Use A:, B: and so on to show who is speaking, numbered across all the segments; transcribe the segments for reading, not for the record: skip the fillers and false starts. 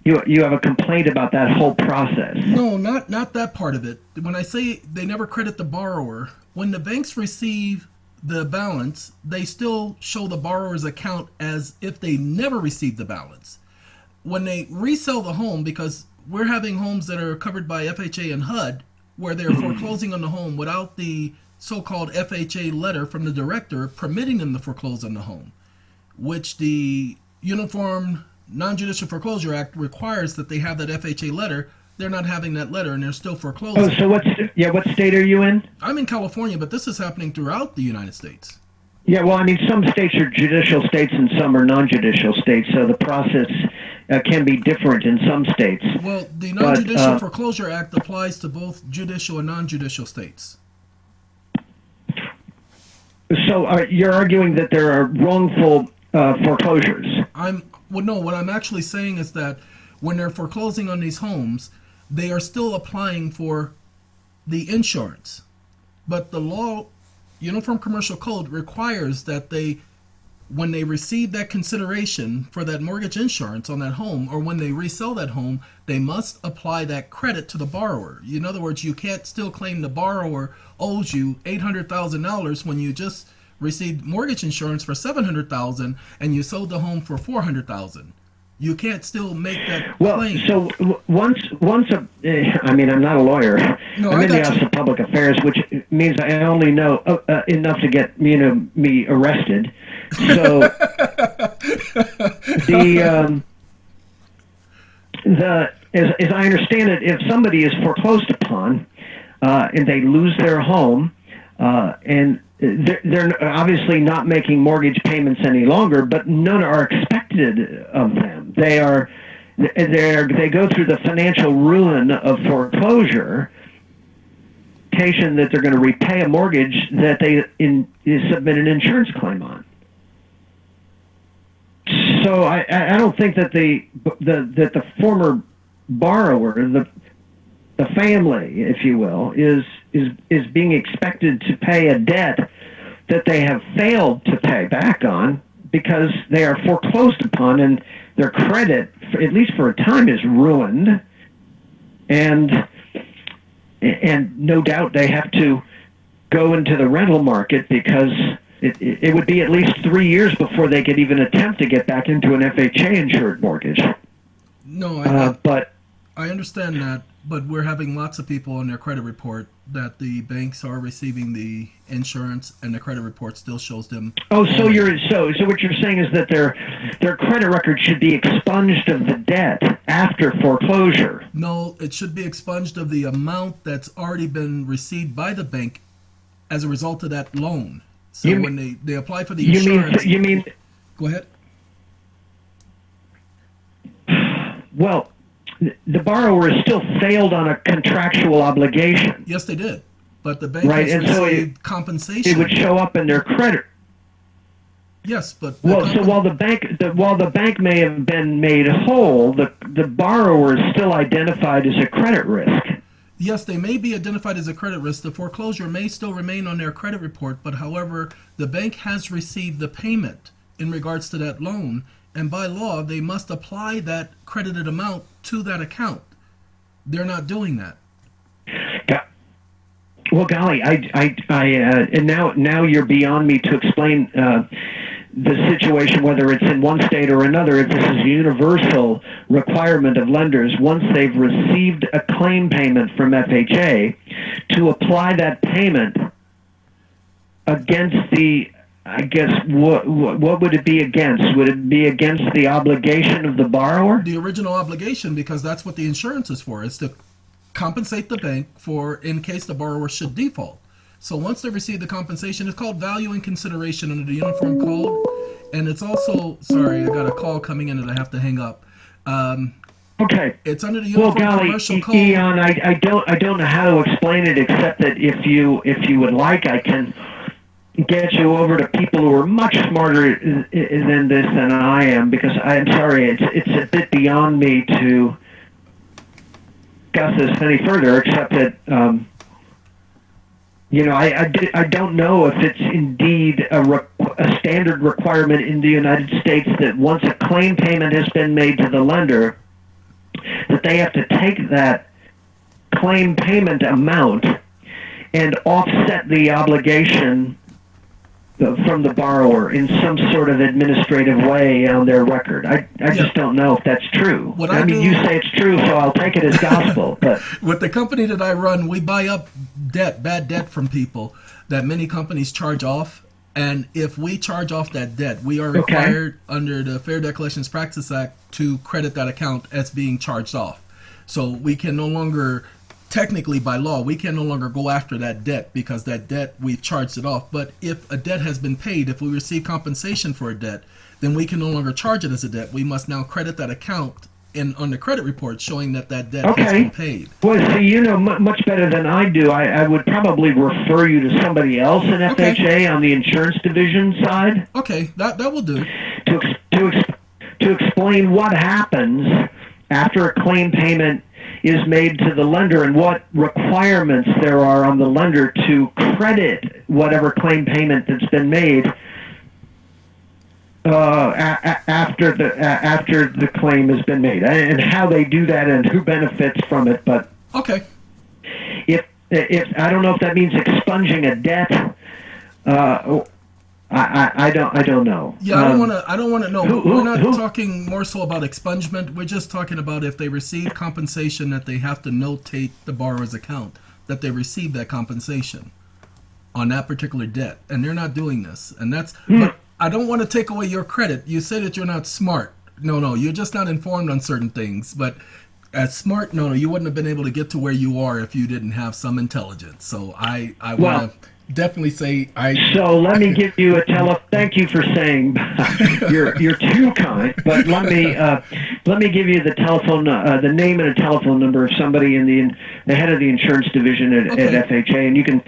A: You have a complaint about that whole process.
B: No, not that part of it. When I say they never credit the borrower, when the banks receive the balance, they still show the borrower's account as if they never received the balance. When they resell the home, because we're having homes that are covered by FHA and HUD, where they're foreclosing on the home without the so-called FHA letter from the director permitting them to foreclose on the home, which the Uniform Non-Judicial Foreclosure Act requires that they have that FHA letter. They're not having that letter, and they're still foreclosing.
A: Oh, so what state are you in?
B: I'm in California, but this is happening throughout the United States.
A: Yeah, well, I mean, some states are judicial states and some are non-judicial states, so the process can be different in some states.
B: Well, the Non-Judicial Foreclosure Act applies to both judicial and non-judicial states.
A: So you're arguing that there are wrongful foreclosures?
B: No, what I'm actually saying is that when they're foreclosing on these homes, they are still applying for the insurance. But the law, Uniform Commercial Code, requires that when they receive that consideration for that mortgage insurance on that home, or when they resell that home, they must apply that credit to the borrower. In other words, you can't still claim the borrower owes you $800,000 when you just received mortgage insurance for $700,000 and you sold the home for $400,000. You can't still make that claim.
A: So once I mean, I'm not a lawyer.
B: No,
A: I'm in the Office of Public Affairs, which means I only know enough to get me arrested. So as I understand it, if somebody is foreclosed upon and they lose their home, and they're obviously not making mortgage payments any longer, but none are expected of them. They go through the financial ruin of foreclosure, that they're going to repay a mortgage that they submit an insurance claim on. So I don't think that the former borrower, the family, if you will, is being expected to pay a debt that they have failed to pay back on because they are foreclosed upon and their credit, at least for a time, is ruined. And no doubt they have to go into the rental market because it would be at least 3 years before they could even attempt to get back into an FHA insured mortgage.
B: No, but I understand that, but we're having lots of people on their credit report that the banks are receiving the insurance, and the credit report still shows them.
A: Oh, so what you're saying is that their credit record should be expunged of the debt after foreclosure?
B: No, it should be expunged of the amount that's already been received by the bank as a result of that loan. So when they apply for the insurance,
A: you mean?
B: Go ahead.
A: Well, the borrower has still failed on a contractual obligation.
B: Yes, they did, but the bank has received compensation.
A: It would show up in their credit.
B: Yes, but
A: so while the bank may have been made whole, the borrower is still identified as a credit risk.
B: Yes, they may be identified as a credit risk. The foreclosure may still remain on their credit report, but however, the bank has received the payment in regards to that loan, and by law, they must apply that credited amount to that account. They're not doing that.
A: Well, golly, and now you're beyond me to explain the situation, whether it's in one state or another. If this is a universal requirement of lenders, once they've received a claim payment from FHA, to apply that payment against the, I guess, what would it be against? Would it be against the obligation of the borrower?
B: The original obligation, because that's what the insurance is for, is to compensate the bank for in case the borrower should default. So once they receive the compensation, it's called value and consideration under the Uniform Code, and it's also, sorry, I got a call coming in that I have to hang up.
A: Okay.
B: It's under the Uniform Commercial Code.
A: Eon, I don't know how to explain it except that if you would like, I can get you over to people who are much smarter than this than I am, because I'm sorry, it's a bit beyond me to discuss this any further, except that I don't know if it's indeed a standard requirement in the United States that once a claim payment has been made to the lender, that they have to take that claim payment amount and offset the obligation from the borrower in some sort of administrative way on their record. I just don't know if that's true. I mean, you say it's true, so I'll take it as gospel. But
B: with the company that I run, we buy up bad debt from people that many companies charge off. And if we charge off that debt, we are required under the Fair Debt Collections Practices Act to credit that account as being charged off. So we can no longer, technically by law, we can no longer go after that debt because that debt, we've charged it off. But if a debt has been paid, if we receive compensation for a debt, then we can no longer charge it as a debt. We must now credit that account on the credit report showing that debt has been paid.
A: Well, see, you know much better than I do. I would probably refer you to somebody else in FHA on the insurance division side.
B: Okay, that will do.
A: To explain what happens after a claim payment is made to the lender and what requirements there are on the lender to credit whatever claim payment that's been made after the claim has been made, and how they do that and who benefits from it. But if I don't know if that means expunging a debt. I don't know.
B: Yeah, I don't want to know. We're not talking more so about expungement. We're just talking about if they receive compensation, that they have to notate the borrower's account that they received that compensation on that particular debt, and they're not doing this. And that's. But I don't want to take away your credit. You say that you're not smart. No, you're just not informed on certain things. But as smart, no, you wouldn't have been able to get to where you are if you didn't have some intelligence. So I want to definitely say
A: So let me give you a thank you for saying you're too kind, but let me give you the telephone, the name and a telephone number of somebody in the head of the insurance division at FHA, and you can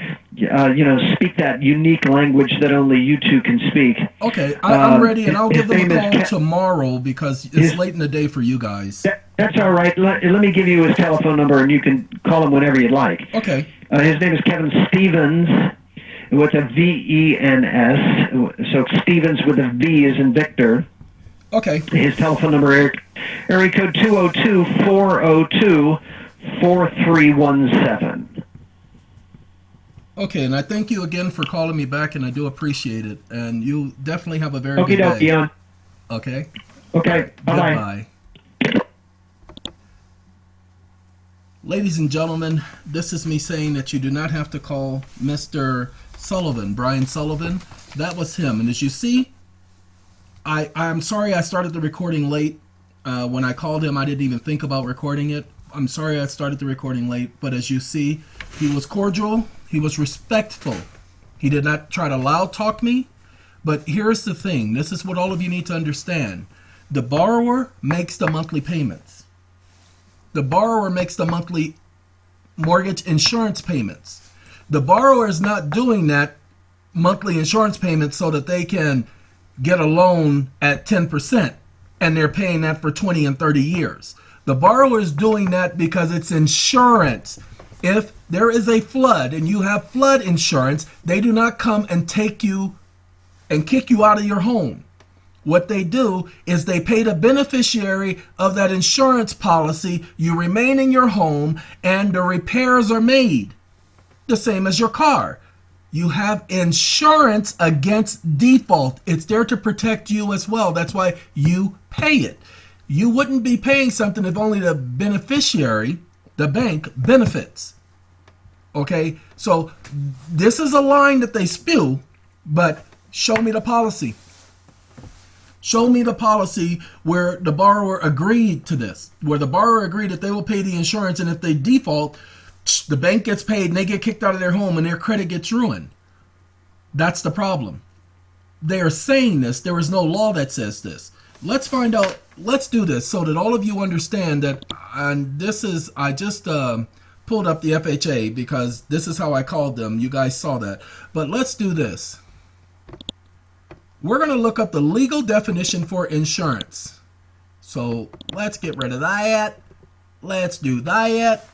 A: speak that unique language that only you two can speak.
B: Okay, I'm ready, and I'll give them a call tomorrow because it's late in the day for you guys.
A: That's all right. Let me give you his telephone number, and you can call him whenever you'd like.
B: Okay.
A: His name is Kevin Stevens, with a VENS, so Stevens with a V as in Victor.
B: Okay.
A: His telephone number, area code 202-402-4317.
B: Okay, and I thank you again for calling me back, and I do appreciate it. And you definitely have a very good day.
A: Eon.
B: Okay.
A: Okay, bye-bye.
B: Goodbye. Ladies and gentlemen, this is me saying that you do not have to call Mr. Sullivan, Brian Sullivan. That was him. And as you see, I'm sorry I started the recording late. When I called him, I didn't even think about recording it. I'm sorry I started the recording late. But as you see, he was cordial. He was respectful. He did not try to loud talk me. But here's the thing. This is what all of you need to understand. The borrower makes the monthly payments. The borrower makes the monthly mortgage insurance payments. The borrower is not doing that monthly insurance payment so that they can get a loan at 10% and they're paying that for 20 and 30 years. The borrower is doing that because it's insurance. If there is a flood and you have flood insurance, they do not come and take you and kick you out of your home. What they do is they pay the beneficiary of that insurance policy. You remain in your home and the repairs are made. The same as your car. You have insurance against default. It's there to protect you as well. That's why you pay it. You wouldn't be paying something if only the beneficiary, the bank, benefits. Okay? So this is a line that they spew, but show me the policy. Show me the policy where the borrower agreed to this, where the borrower agreed that they will pay the insurance, and if they default, the bank gets paid and they get kicked out of their home and their credit gets ruined. That's the problem. They are saying this. There is no law that says this. Let's find out. Let's do this so that all of you understand that. And this is, I just pulled up the FHA because this is how I called them. You guys saw that. But let's do this. We're going to look up the legal definition for insurance. So let's get rid of that. Let's do that.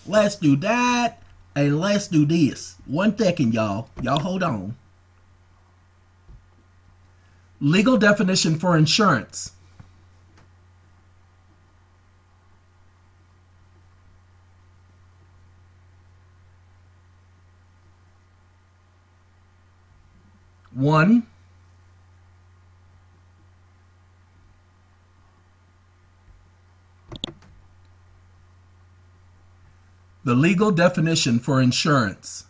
B: Let's do that. And let's do this. 1 second, y'all. Y'all hold on. Legal definition for insurance. One, the legal definition for insurance.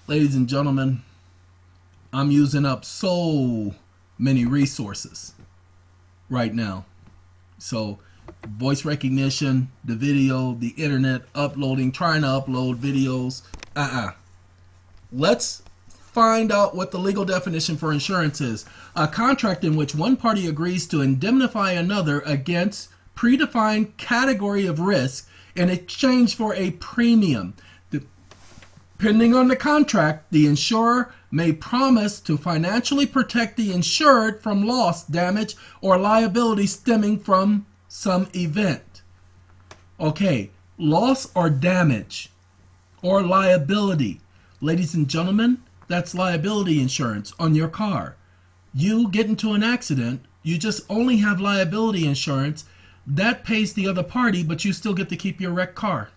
B: Ladies and gentlemen, I'm using up so many resources right now. So, voice recognition, the video, the internet, uploading, trying to upload videos. Let's find out what the legal definition for insurance is. A contract in which one party agrees to indemnify another against predefined category of risk in exchange for a premium. Depending on the contract, the insurer may promise to financially protect the insured from loss, damage, or liability stemming from some event. Okay, loss or damage or liability. Ladies and gentlemen, that's liability insurance on your car. You get into an accident, you just only have liability insurance. That pays the other party, but you still get to keep your wrecked car.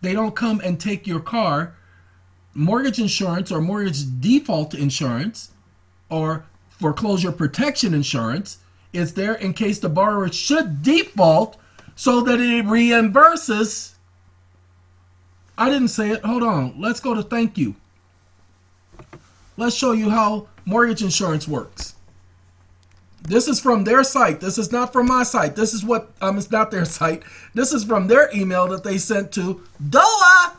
B: They don't come and take your car. Mortgage insurance or mortgage default insurance or foreclosure protection insurance is there in case the borrower should default so that it reimburses. I didn't say it. Hold on. Let's go to thank you. Let's show you how mortgage insurance works. This is from their site. This is not from my site. This is what, it's not their site. This is from their email that they sent to DOA.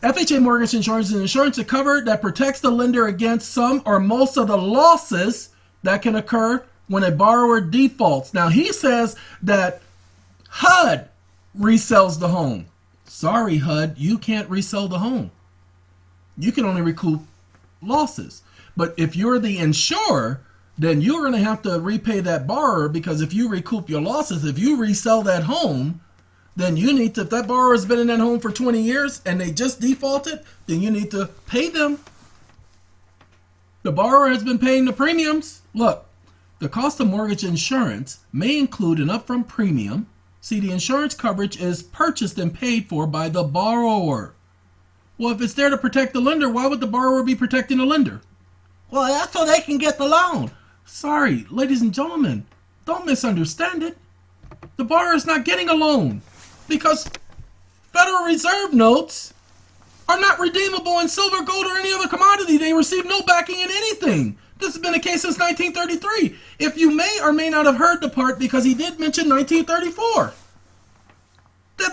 B: FHA mortgage insurance is insurance to cover that protects the lender against some or most of the losses that can occur when a borrower defaults. Now, he says that HUD resells the home. Sorry, HUD, you can't resell the home. You can only recoup losses. But if you're the insurer, then you're going to have to repay that borrower, because if you recoup your losses, if you resell that home, then you need to, if that borrower has been in that home for 20 years and they just defaulted, then you need to pay them. The borrower has been paying the premiums. Look, the cost of mortgage insurance may include an upfront premium. See, the insurance coverage is purchased and paid for by the borrower. Well, if it's there to protect the lender, why would the borrower be protecting the lender? Well, that's so they can get the loan. Sorry, ladies and gentlemen, don't misunderstand it. The borrower is not getting a loan because Federal Reserve notes are not redeemable in silver, gold, or any other commodity. They receive no backing in anything. This has been the case since 1933. If you may or may not have heard the part, because he did mention 1934,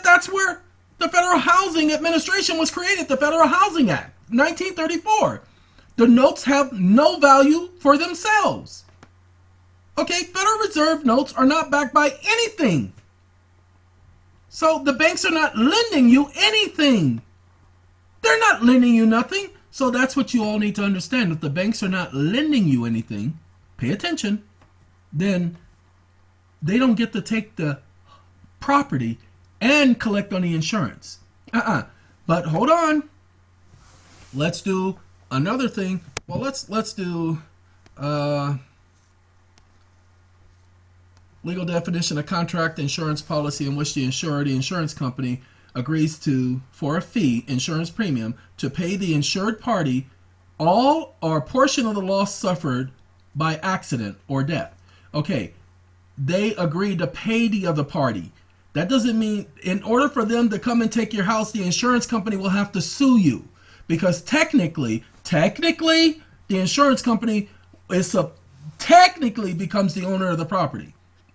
B: that's where the Federal Housing Administration was created, the Federal Housing Act, 1934. The notes have no value for themselves. Okay, Federal Reserve notes are not backed by anything. So the banks are not lending you anything. They're not lending you nothing. So that's what you all need to understand. If the banks are not lending you anything, pay attention, then they don't get to take the property and collect on the insurance. But hold on. Let's do another thing. Well, let's do legal definition of contract insurance policy in which the insurer, the insurance company, agrees to, for a fee, insurance premium, to pay the insured party all or a portion of the loss suffered by accident or death. Okay, they agree to pay the other party. That doesn't mean in order for them to come and take your house, the insurance company will have to sue you, because technically, the insurance company technically becomes the owner of the property.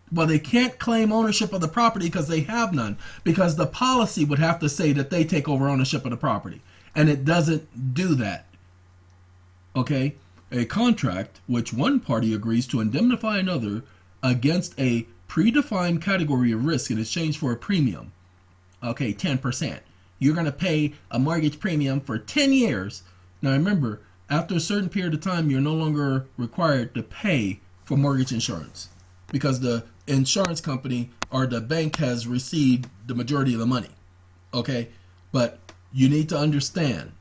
B: But they can't claim ownership of the property because they have none, because the policy would have to say that they take over ownership of the property, and it doesn't do that. Okay, a contract which one party agrees to indemnify another against a predefined category of risk in exchange for a premium. Okay, 10%. You're going to pay a mortgage premium for 10 years. Now remember, after a certain period of time, you're no longer required to pay for mortgage insurance, because the insurance company or the bank has received the majority of the money. Okay, but you need to understand,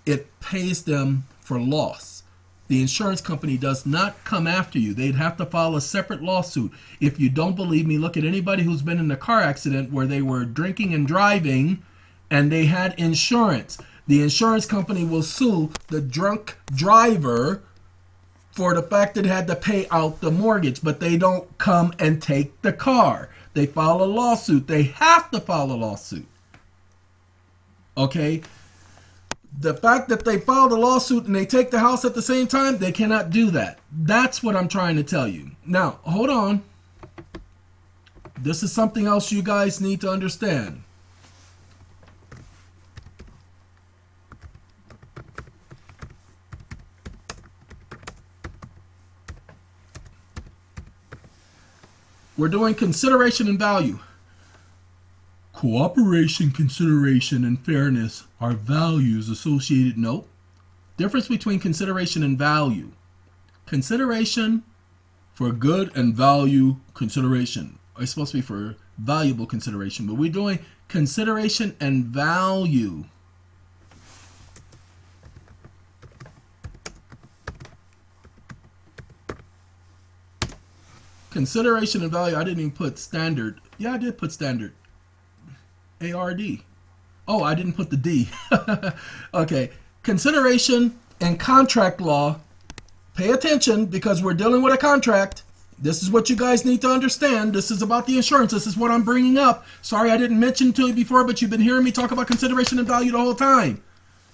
B: it pays them for loss. The insurance company does not come after you. They'd have to file a separate lawsuit. If you don't believe me, look at anybody who's been in a car accident where they were drinking and driving and they had insurance. The insurance company will sue the drunk driver for the fact that it had to pay out the mortgage, but they don't come and take the car. They file a lawsuit. They have to file a lawsuit. Okay? The fact that they filed a lawsuit and they take the house at the same time, they cannot do that. That's what I'm trying to tell you. Now, hold on. This is something else you guys need to understand. We're doing consideration and value. Cooperation, consideration, and fairness are values associated. No. Difference between consideration and value. Consideration for good and value consideration. It's supposed to be for valuable consideration, but we're doing consideration and value. Consideration and value, I didn't even put standard. Yeah, I did put standard. ARD. Oh, I didn't put the D. Okay. Consideration and contract law. Pay attention because we're dealing with a contract. This is what you guys need to understand. This is about the insurance. This is what I'm bringing up. Sorry I didn't mention to you before, but you've been hearing me talk about consideration and value the whole time.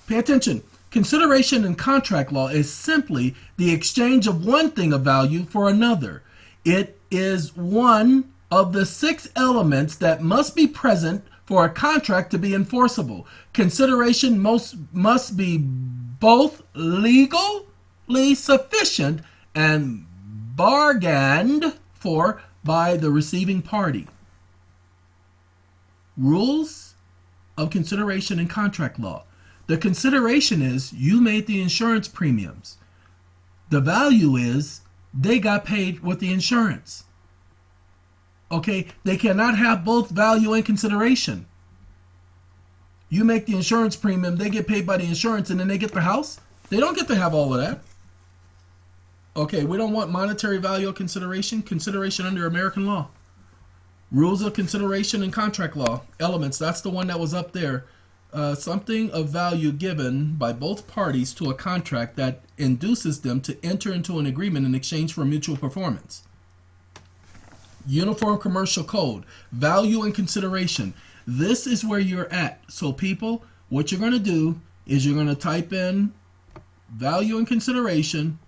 B: Pay attention. Consideration and contract law is simply the exchange of one thing of value for another. It is one of the 6 elements that must be present for a contract to be enforceable. Consideration must be both legally sufficient and bargained for by the receiving party. Rules of consideration and contract law. The consideration is you made the insurance premiums. The value is they got paid with the insurance. Okay, they cannot have both value and consideration. You make the insurance premium, they get paid by the insurance, and then they get the house. They don't get to have all of that. Okay, we don't want monetary value or consideration. Consideration under American law. Rules of consideration and contract law. Elements, that's the one that was up there. Something of value given by both parties to a contract that induces them to enter into an agreement in exchange for mutual performance. Uniform Commercial Code. Value and consideration. This is where you're at. So people, what you're going to do is you're going to type in value and consideration.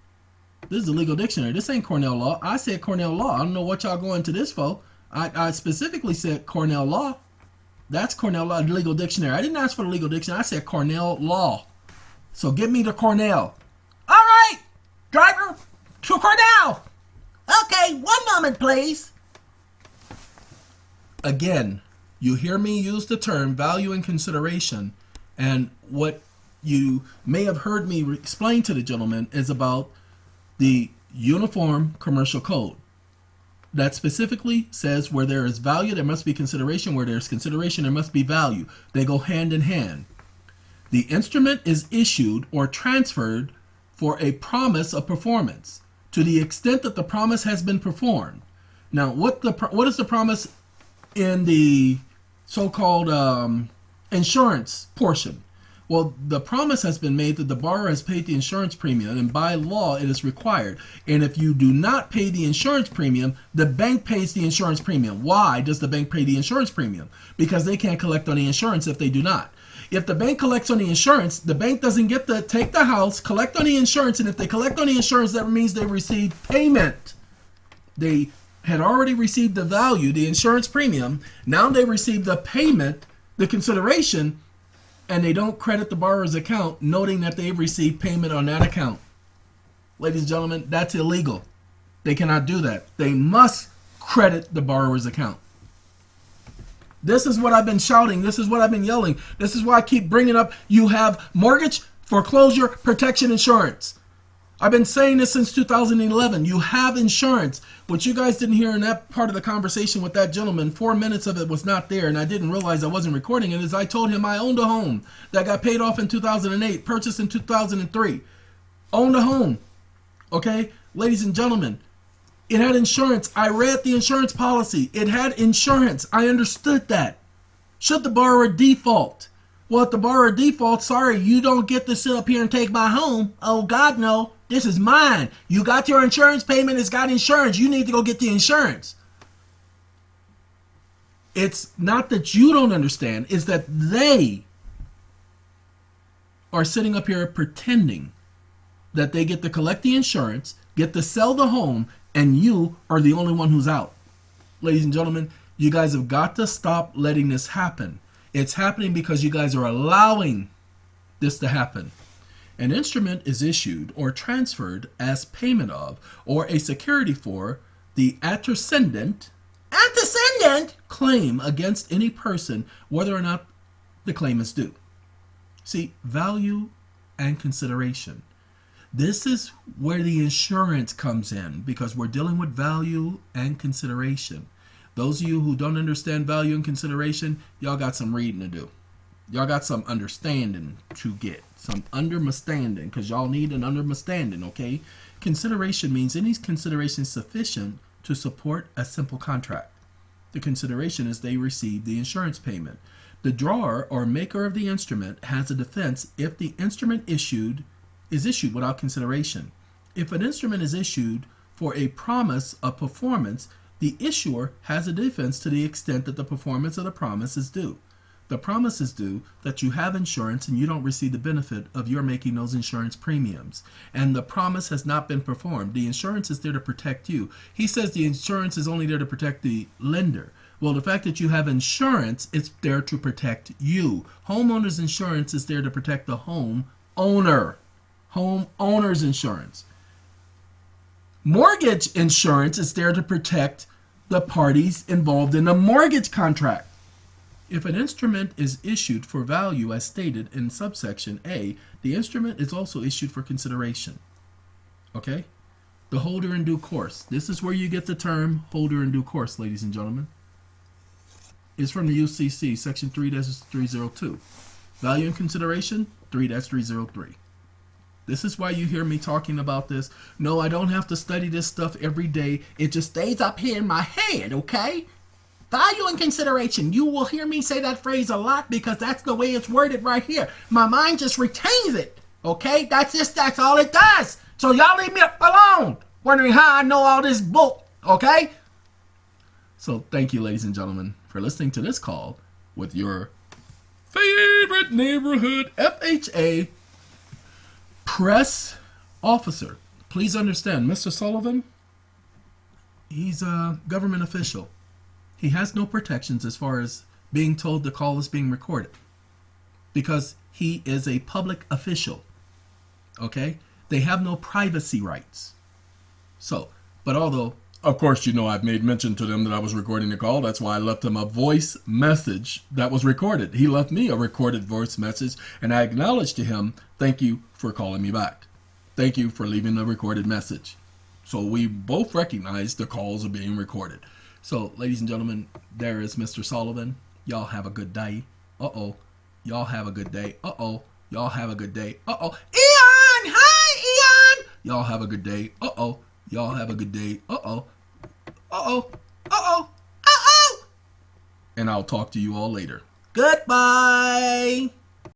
B: This is the legal dictionary. This ain't Cornell Law. I said Cornell Law. I don't know what y'all going to this for. I specifically said Cornell Law. That's Cornell Law, legal dictionary. I didn't ask for the legal dictionary. I said Cornell Law. So give me the Cornell.
C: All right, driver, to Cornell. Okay, one moment, please.
B: Again, you hear me use the term value and consideration, and what you may have heard me explain to the gentleman is about the Uniform Commercial Code. That specifically says where there is value, there must be consideration. Where there's consideration, there must be value. They go hand in hand. The instrument is issued or transferred for a promise of performance to the extent that the promise has been performed. Now, what is the promise in the so-called insurance portion? Well, the promise has been made that the borrower has paid the insurance premium, and by law it is required. And if you do not pay the insurance premium, the bank pays the insurance premium. Why does the bank pay the insurance premium? Because they can't collect on the insurance if they do not. If the bank collects on the insurance, the bank doesn't get to take the house, collect on the insurance, and if they collect on the insurance, that means they received payment. They had already received the value, the insurance premium. Now they receive the payment, the consideration, and they don't credit the borrower's account, noting that they've received payment on that account. Ladies and gentlemen, that's illegal. They cannot do that. They must credit the borrower's account. This is what I've been shouting. This is what I've been yelling. This is why I keep bringing up, you have mortgage foreclosure protection insurance. I've been saying this since 2011. You have insurance. What you guys didn't hear in that part of the conversation with that gentleman, 4 minutes of it was not there, and I didn't realize I wasn't recording it, as I told him I owned a home that got paid off in 2008, purchased in 2003. Owned a home. Okay, ladies and gentlemen, it had insurance. I read the insurance policy. It had insurance. I understood that. Should the borrower default? Well, if the borrower defaults, sorry, you don't get to sit up here and take my home. Oh, God, no. This is mine. You got your insurance payment. It's got insurance. You need to go get the insurance. It's not that you don't understand. It's that they are sitting up here pretending that they get to collect the insurance, get to sell the home, and you are the only one who's out. Ladies and gentlemen, you guys have got to stop letting this happen. It's happening because you guys are allowing this to happen. An instrument is issued or transferred as payment of or a security for the antecedent claim against any person, whether or not the claim is due. See, value and consideration. This is where the insurance comes in, because we're dealing with value and consideration. Those of you who don't understand value and consideration, y'all got some reading to do. Y'all got some understanding to get. Some understanding, because y'all need an understanding, okay? Consideration means any consideration sufficient to support a simple contract. The consideration is they receive the insurance payment. The drawer or maker of the instrument has a defense if the instrument is issued without consideration. If an instrument is issued for a promise of performance, the issuer has a defense to the extent that the performance of the promise is due. The promise is due that you have insurance and you don't receive the benefit of your making those insurance premiums. And the promise has not been performed. The insurance is there to protect you. He says the insurance is only there to protect the lender. Well, the fact that you have insurance, it's there to protect you. Homeowner's insurance is there to protect the home owner. Homeowner's insurance. Mortgage insurance is there to protect the parties involved in the mortgage contract. If an instrument is issued for value as stated in subsection A, the instrument is also issued for consideration. Okay? The holder in due course. This is where you get the term holder in due course, ladies and gentlemen. It's from the UCC, section 3-302. Value and consideration, 3-303. This is why you hear me talking about this. No, I don't have to study this stuff every day. It just stays up here in my head, okay? Value and consideration. You will hear me say that phrase a lot because that's the way it's worded right here. My mind just retains it, okay? That's all it does. So y'all leave me alone, wondering how I know all this book, okay? So thank you, ladies and gentlemen, for listening to this call with your favorite neighborhood FHA press officer. Please understand, Mr. Sullivan, he's a government official. He has no protections as far as being told the call is being recorded because he is a public official. Okay? They have no privacy rights. So, but although, of course, you know, I've made mention to them that I was recording the call. That's why I left him a voice message that was recorded. He left me a recorded voice message, and I acknowledged to him, thank you for calling me back. Thank you for leaving the recorded message. So we both recognize the calls are being recorded. So, ladies and gentlemen, there is Mr. Sullivan. Y'all have a good day. Uh-oh. Y'all have a good day. Uh-oh. Y'all have a good day. Uh-oh.
C: Eon! Hi, Eon!
B: Y'all have a good day. Uh-oh. Y'all have a good day. Uh-oh. Uh-oh. Uh-oh.
C: Uh-oh!
B: And I'll talk to you all later.
C: Goodbye!